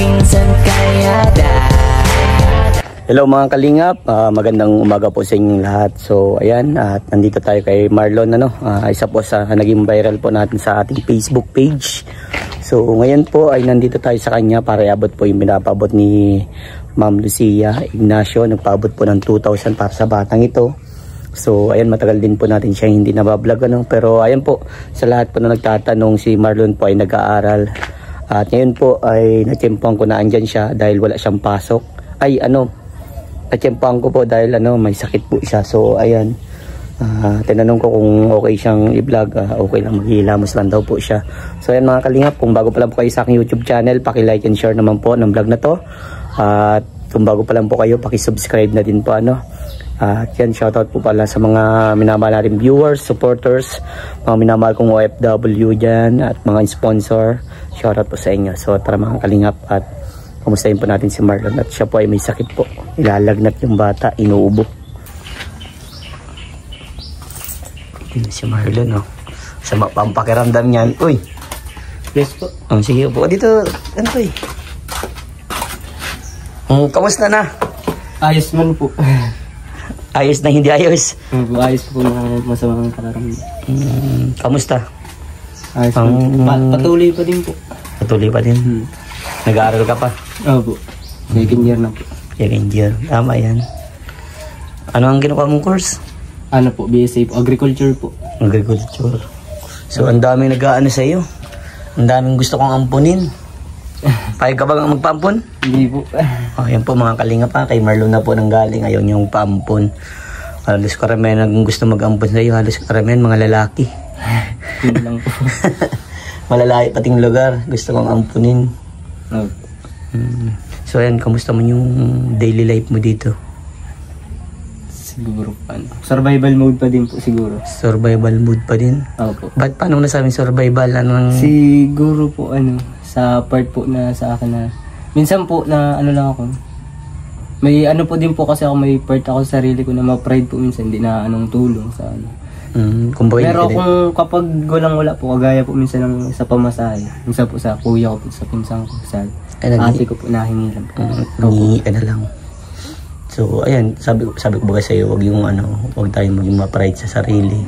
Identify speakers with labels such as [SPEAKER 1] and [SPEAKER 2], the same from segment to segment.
[SPEAKER 1] minsan kaya
[SPEAKER 2] Hello mga kalingap, magandang umaga po sa inyong lahat. So ayan, at nandito tayo kay Marlon, isa po sa naging viral po natin sa ating Facebook page. So ngayon po ay nandito tayo sa kanya para iabot po yung pinapabot ni Ma'am Lucia Ignacio. Nagpaabot po ng 2,000 para sa batang ito. So ayan, matagal din po natin siya hindi nabablog, pero ayan po, sa lahat po na nagtatanong, si Marlon po ay nag-aaral. At ngayon po ay natiyempuhan ko na andyan siya dahil wala siyang pasok. Natiyempuhan ko po dahil may sakit po siya. So ayan, tinanong ko kung okay siyang i-vlog. Okay lang, maghihilamos lang daw po siya. So ayan mga kalingap, kung bago pa lang po kayo sa aking YouTube channel, paki-like and share naman po ng vlog na to. At kung bago pa lang po kayo, paki-subscribe na din po At yan, shoutout po pala sa mga minamahal natin viewers, supporters, mga minamahal kong OFW dyan, at mga sponsor. Shoutout po sa inyo. So tara mga kalingap, at kamustahin po natin si Marlon. At siya po ay may sakit po. Ilalagnat yung bata, inuubo. Ito si Marlon, sa pampakiramdam niyan. Uy!
[SPEAKER 3] Yes po.
[SPEAKER 2] Sige po. Dito, kamusta na?
[SPEAKER 3] Ayos man po.
[SPEAKER 2] Ayos na hindi ayos?
[SPEAKER 3] Ayos po na masamang kararamdaman.
[SPEAKER 2] Kamusta?
[SPEAKER 3] Ayos man. Patuloy pa din po.
[SPEAKER 2] Patuloy pa din? Nag-aaral ka pa?
[SPEAKER 3] Opo. Second year na po.
[SPEAKER 2] Second year. Tama yan. Ano ang ginawa mong course?
[SPEAKER 3] Ano po? BSA po. Agriculture po.
[SPEAKER 2] Agriculture. So ang daming nag-aano sa iyo. Ang daming gusto kong ampunin. Payag ka ba magpampun?
[SPEAKER 3] Hindi po.
[SPEAKER 2] Yan po mga kalingap, kay Marlon na po nang galing. Ayaw niyong pampun. Halos karamihan ang gusto mag-ampun sa iyo. Halos karamihan mga lalaki.
[SPEAKER 3] Yun lang po.
[SPEAKER 2] Malalaki pating lugar. Gusto kong ampunin. So ayan, kamusta mo yung daily life mo dito?
[SPEAKER 3] Siguro survival mode pa din po siguro.
[SPEAKER 2] Survival mode pa din?
[SPEAKER 3] Opo.
[SPEAKER 2] Ba't paano nasabing survival?
[SPEAKER 3] Siguro po sa part po na sa akin na minsan po na lang ako. May po din po kasi ako, may part ako sa sarili ko na ma-pride po minsan, hindi na tulong sa Pero kung kapag wala po, kagaya po minsan ng sa pamasahe, minsan po sa kuya ko po, sa pinsang ko, sa ate ko po, nahingilan po.
[SPEAKER 2] Nangihingi ka na lang. So ayan, sabi ko ba sa iyo, wag tayong maging ma-pride sa sarili.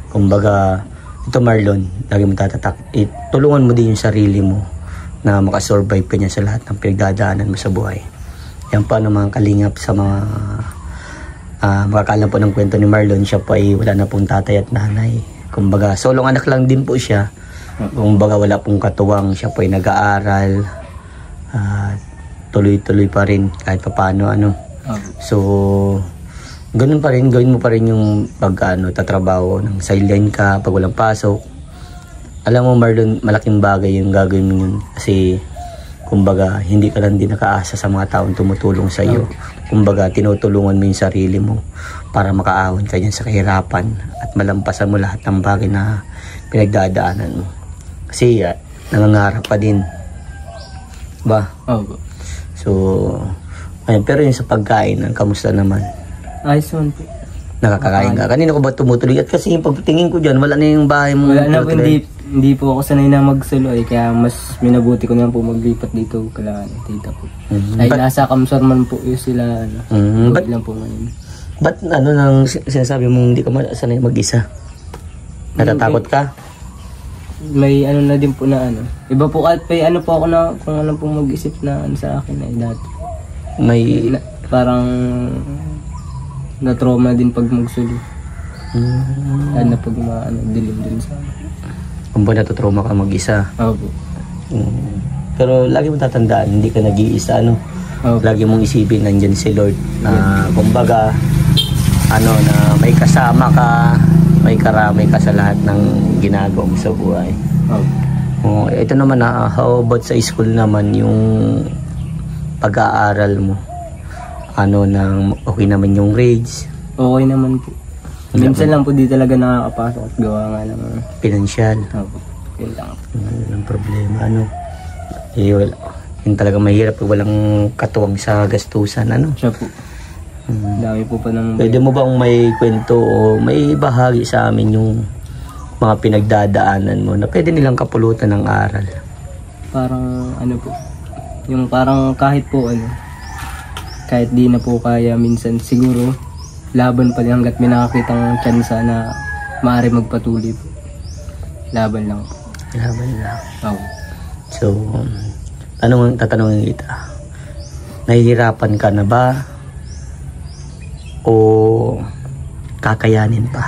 [SPEAKER 2] Kumbaga, ito Marlon, lagi mo tatatak, tulungan mo din yung sarili mo na makasurvive ka niya sa lahat ng pinagdadaanan mo sa buhay. Yan pa mga kalingap, sa mga makakalam po ng kwento ni Marlon, siya po ay wala na pong tatay at nanay. Kumbaga, solong anak lang din po siya. Kumbaga, wala pong katuwang, siya po ay nag-aaral. Tuloy-tuloy pa rin kahit paano. So, ganun pa rin, gawin mo pa rin yung tatrabaho ng sideline ka pag walang pasok. Alam mo Marlon, malaking bagay yung gagawin mo yun. Kasi, kumbaga, hindi ka lang din nakaasa sa mga taong tumutulong sa iyo. Kumbaga, tinutulungan mo yung sarili mo para makaahon ka dyan sa kahirapan at malampasan mo lahat ng bagay na pinagdadaanan mo. Kasi, nangangarap pa din. Ba? So, ayun, pero yung sa pagkain, kamusta naman?
[SPEAKER 3] Ayos man po.
[SPEAKER 2] Nakakakain ka? Kanina ko ba tumutuloy? At kasi yung pagtingin ko dyan, wala na yung bahay mo.
[SPEAKER 3] Wala na po, hindi po ako sanay na magsalo kaya mas minabuti ko na po maglipat dito kala tita po. Ay nasa Kamsor man po yung sila. Ba't lang po ngayon?
[SPEAKER 2] Ba't nang sinasabi mong hindi ka sanay mag-isa? Natatakot ka?
[SPEAKER 3] May na din po na iba po at may po ako na kung po mag-isip na sa akin dati.
[SPEAKER 2] May
[SPEAKER 3] parang na-trauma din pag magsulo. Pag dilim din sa
[SPEAKER 2] kung ba natutrauma ka mag-isa?
[SPEAKER 3] Opo.
[SPEAKER 2] Pero lagi mo tatandaan, hindi ka nag-iisa, Lagi mong isipin, nandyan si Lord. Kumbaga, na may kasama ka, may karamay ka sa lahat ng ginagawa mo sa buhay. Ito naman, how about sa school naman, yung pag-aaral mo? Okay naman yung grades?
[SPEAKER 3] Okay naman po. Minsan lang po di talaga nakakapasok at gawa nga lang.
[SPEAKER 2] Pinansyal.
[SPEAKER 3] Opo. Yun lang.
[SPEAKER 2] Walang problema. Yun talaga mahirap pag walang katuwang sa gastusan.
[SPEAKER 3] Siya po. Dami po pa ng...
[SPEAKER 2] Pwede mo bang may kwento o may bahagi sa amin yung mga pinagdadaanan mo na pwede nilang kapulutan ng aral?
[SPEAKER 3] parang ano po, yung parang kahit po ano, kahit di na po kaya minsan siguro laban pa rin hanggat may nakakitang tsansa na maaari magpatuloy po. Laban lang.
[SPEAKER 2] Laban lang.
[SPEAKER 3] Oo.
[SPEAKER 2] So, tatanungin kita. Nahihirapan ka na ba? O kakayanin pa?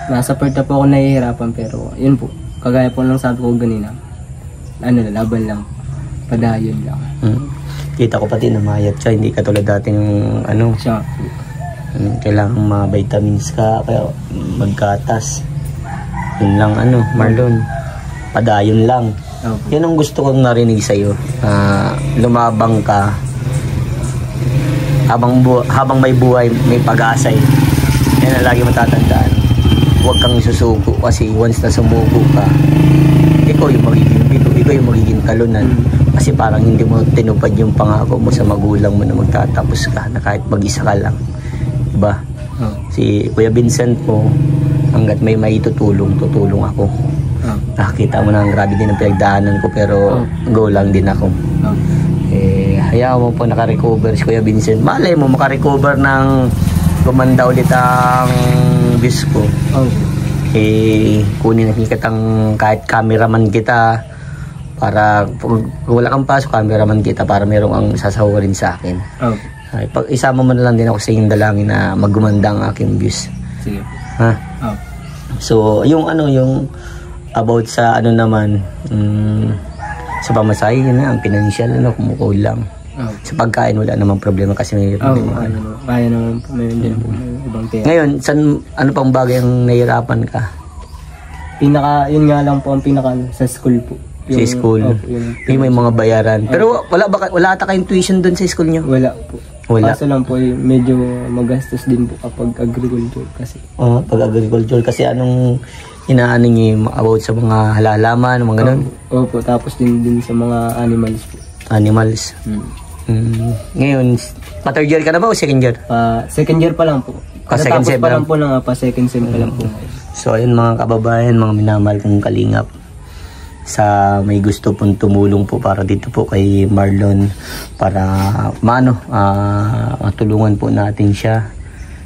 [SPEAKER 3] Nasa part na po ako nahihirapan pero yun po. Kagaya po ng sabi ko ganina. Laban lang. Padayon lang.
[SPEAKER 2] Kita ko pati namayat siya. Hindi ka tulad dating
[SPEAKER 3] Siya.
[SPEAKER 2] Kailangan ma-vitamins ka. Kaya magkatas. Yun lang Marlon. Padayon lang.
[SPEAKER 3] Okay.
[SPEAKER 2] Yan ang gusto kong narinig sa'yo. Lumabang ka. Habang may buhay, may pag-asa. Yan ang lagi matatandaan. Huwag kang susuko kasi once na sumuko ka, ikaw yung magiging bigo, ikaw yung magiging talunan. Kasi parang hindi mo tinupad yung pangako mo sa magulang mo na magtatapos ka na kahit mag-isa ka lang. Diba? Si Kuya Vincent po, hanggat may maitutulong, tutulong ako. Nakakita mo na ang grabe din ang pinagdaanan ko pero go lang din ako. Hayaan mo po nakarecover si Kuya Vincent. Malay mo makarecover ng gumanda ulit ang bis ko. Kunin na kitang kahit cameraman kita para kung wala kang pasok, cameraman kita para merong ang sasahurin sa akin. Pag isama mo na lang din ako sa iyong dalangin na maggumanda ang aking views.
[SPEAKER 3] Sige.
[SPEAKER 2] Ha? So, yung about sa naman, sa pamasahe na, ang pinansyal, kumukulang. Sa pagkain, wala namang problema kasi may
[SPEAKER 3] kaya naman po, mayroon din po may ibang pera.
[SPEAKER 2] Ngayon, ano pang bagay ang nahihirapan ka?
[SPEAKER 3] Yun nga lang po ang sa school po.
[SPEAKER 2] Sa school? May mga bayaran. Pero wala ata kayong tuition doon sa school nyo?
[SPEAKER 3] Wala po.
[SPEAKER 2] Wala.
[SPEAKER 3] Kaso lang po, medyo magastos din po kapag agriculture kasi.
[SPEAKER 2] Pag agriculture kasi anong inaano nyo about sa mga halalaman, mga ganun?
[SPEAKER 3] Opo, tapos din sa mga animals po.
[SPEAKER 2] Animals? Ngayon, pa-third year ka na ba o second year?
[SPEAKER 3] Second year pa lang po.
[SPEAKER 2] Second sem
[SPEAKER 3] pa lang po second sem pa lang po.
[SPEAKER 2] So ayun mga kababayan, mga minamahal kong kalingap, sa may gusto pong tumulong po para dito po kay Marlon para matulungan po natin siya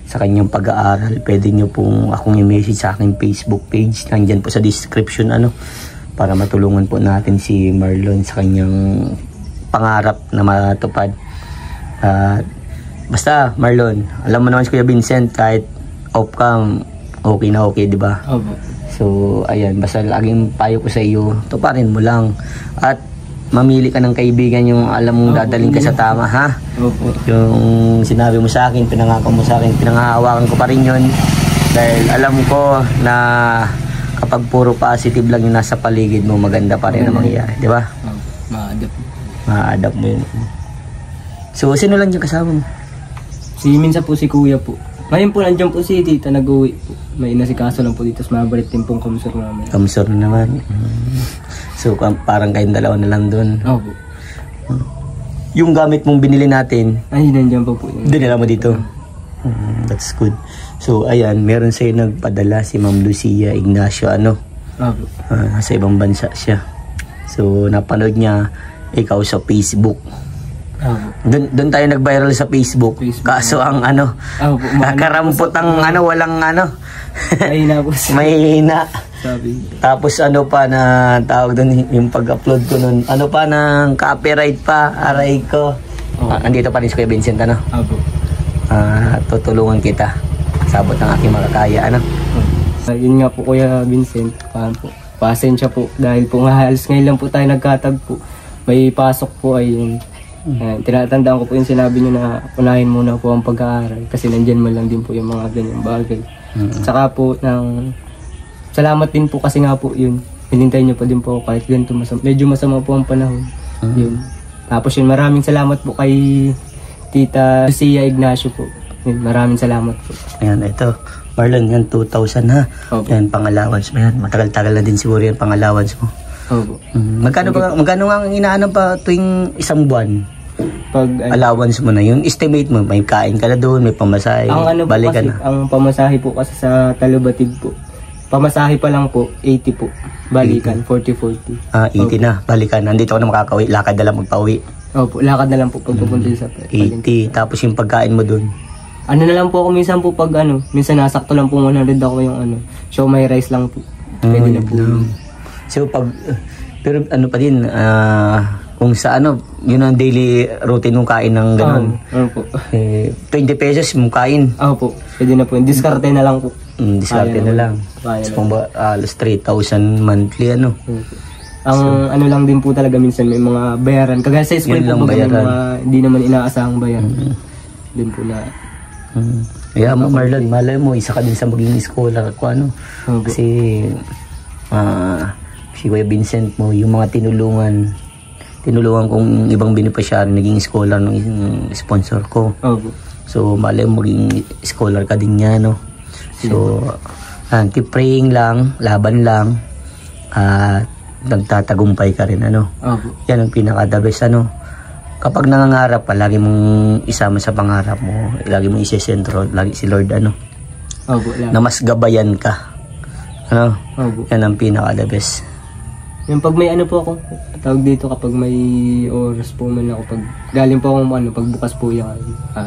[SPEAKER 2] sa kanyang pag-aaral, pwede nyo pong akong i-message sa aking Facebook page, nandyan po sa description para matulungan po natin si Marlon sa kanyang pangarap na matupad. Basta Marlon, alam mo naman si Kuya Vincent, kahit off cam okay na okay, di ba? So ayan, basta laging payo ko sa iyo, tuparin mo lang at mamili ka ng kaibigan yung alam mong dadaling ka sa tama, ha? Yung sinabi mo sa akin, pinangako mo sa akin, pinangahawakan ko pa rin yun dahil alam ko na kapag puro positive lang yung nasa paligid mo, maganda pa rin ang mangyayari, di ba? Ma-adapt mo yun. So sino lang yung kasama mo?
[SPEAKER 3] Minsan po si Kuya po. Ngayon po nandiyan po si Tita, nag-uwi po. May inasikaso lang po dito, mabalik din pong kamsur namin. Kamsur
[SPEAKER 2] na naman. So parang kayong dalawa na lang doon.
[SPEAKER 3] Opo.
[SPEAKER 2] Yung gamit mong binili natin,
[SPEAKER 3] ay nandiyan po po.
[SPEAKER 2] Dinala mo dito? That's good. So ayan, meron sa'yo nagpadala si Ma'am Lucia Ignacio,
[SPEAKER 3] Opo.
[SPEAKER 2] Sa ibang bansa siya. So napanood niya ikaw sa Facebook. Doon tayo nag-viral sa Facebook. Kaso ang kakarampot ang walang
[SPEAKER 3] mahina po.
[SPEAKER 2] Mahina. Tapos pa na tawag doon yung pag-upload ko noon. Pa ng copyright pa, aray ko. Andito pa rin si Kuya Vincent, tutulungan kita. Sabot ng aking makakaya,
[SPEAKER 3] Yun nga po Kuya Vincent, pasensya po dahil po halos ngayon lang po tayo nagkatagpo. May pasok po ay tinatandaan ko po yung sinabi niyo na unahin muna po ang pag-aaral kasi nandyan man lang din po yung mga ganyang bagay. Saka po salamat din po kasi nga po yun, hinintay niyo pa din po kahit ganito medyo masama po ang panahon. Yun. Tapos yun, maraming salamat po kay Tita Lucia Ignacio po. Yun, maraming salamat po.
[SPEAKER 2] Ayan, ito Marlon, yan 2,000 ha. Yan, pang-allowance mo yan. Matagal-tagal na din siguro yan pang-allowance mo. Magkano nga ang inaanong pa tuwing isang buwan? Pag allowance mo na yung estimate mo, may kain ka na doon, may pamasahe, balik ka na.
[SPEAKER 3] Ang pamasahe po kasi sa Talubatid po Pamasahe pa lang po, 80 po. Balikan, 40-40.
[SPEAKER 2] 80 na, balikan. Nandito ako na makakauwi, lakad na lang magpauwi.
[SPEAKER 3] Opo, lakad na lang po pag pupunta sa
[SPEAKER 2] 80, tapos yung pagkain mo dun.
[SPEAKER 3] Ano na lang po ako minsan po pag minsan nasakto lang po 100 ako yung so may rice lang po. Pwede na po.
[SPEAKER 2] So pag, pero pa din, kung sa yun ang daily routine mong kain ng gano'n.
[SPEAKER 3] Opo.
[SPEAKER 2] 20 pesos mong kain.
[SPEAKER 3] Opo, pwede na po. Diskarte na lang po.
[SPEAKER 2] Diskarte na lang. So kung ba, alas 3,000 monthly
[SPEAKER 3] Ang lang din po talaga minsan may mga bayaran. Kagaya sa school po may mga hindi naman inaasahang bayaran. Din po na.
[SPEAKER 2] Kaya Marlon, malay mo, isa ka din sa maging scholar ko Kasi si Kuya Vincent mo, yung mga tinulungan kong ibang beneficiary, naging scholar ng sponsor ko. So malay mo, maging scholar ka din niya, no? So, keep praying lang, laban lang, at nagtatagumpay ka rin, Yan ang pinaka-the best, Kapag nangangarap ka, lagi mong isama sa pangarap mo, lagi mong isesentro, lagi si Lord, na mas gabayan ka. Yan ang pinaka-the best.
[SPEAKER 3] Yung pag may po ako, tawag dito kapag may oras po man ako, pag galing po ako pagbukas po yan,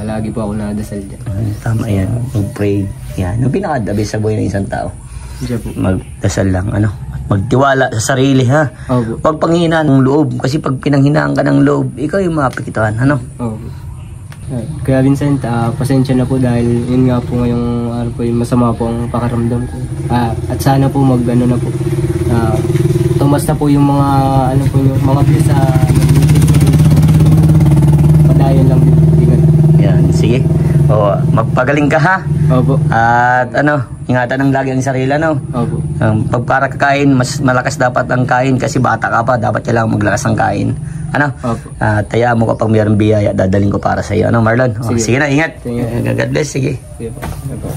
[SPEAKER 3] lagi po ako nadasal dyan.
[SPEAKER 2] Tama yan, mag-pray. Yan, yung pinaka-the best sa buhay ng isang tao. Magdasal lang, magtiwala sa sarili, ha? Huwag panghinaan ng loob, kasi pag pinanghinaan ka ng loob, ikaw yung mapikituhan,
[SPEAKER 3] Kaya Vincent, pasensya na po dahil yun nga po ngayong yung masama po ang pakaramdam ko. At sana po na po. Tumas na po yung mga yung mga views sa padayon lang din.
[SPEAKER 2] Yan, sige. Magpagaling ka, ha?
[SPEAKER 3] Opo.
[SPEAKER 2] At ingatan ng lagi ang sarili,
[SPEAKER 3] Opo.
[SPEAKER 2] Pag para kakain, mas malakas dapat ang kain kasi bata ka pa, dapat kailangan maglakas ang kain.
[SPEAKER 3] Opo.
[SPEAKER 2] Taya mo kapag mayroong biyaya, dadaling ko para sa iyo, Marlon? Sige na, ingat. God bless, sige.
[SPEAKER 3] Sige po.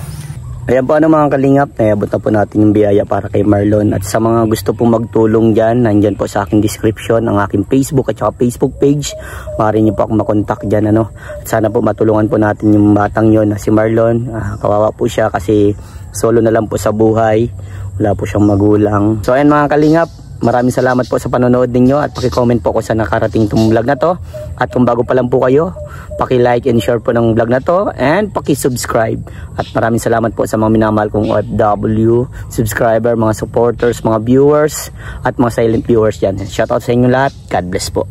[SPEAKER 2] Ayan po mga kalingap, naiabot na po natin yung biyaya para kay Marlon. At sa mga gusto pong magtulong dyan, nandyan po sa aking description ang aking Facebook at saka Facebook page. Maaari niyo po akong makontak dyan. At sana po matulungan po natin yung batang yon na si Marlon. Kawawa po siya kasi solo na lang po sa buhay. Wala po siyang magulang. So ayan mga kalingap, maraming salamat po sa panonood ninyo at paki-comment po kung saan nakarating itong vlog na to. At kung bago pa lang po kayo, paki-like and share po ng vlog na to and paki-subscribe. At maraming salamat po sa mga minamahal kong OFW, subscriber, mga supporters, mga viewers at mga silent viewers dyan. Shoutout sa inyo lahat. God bless po.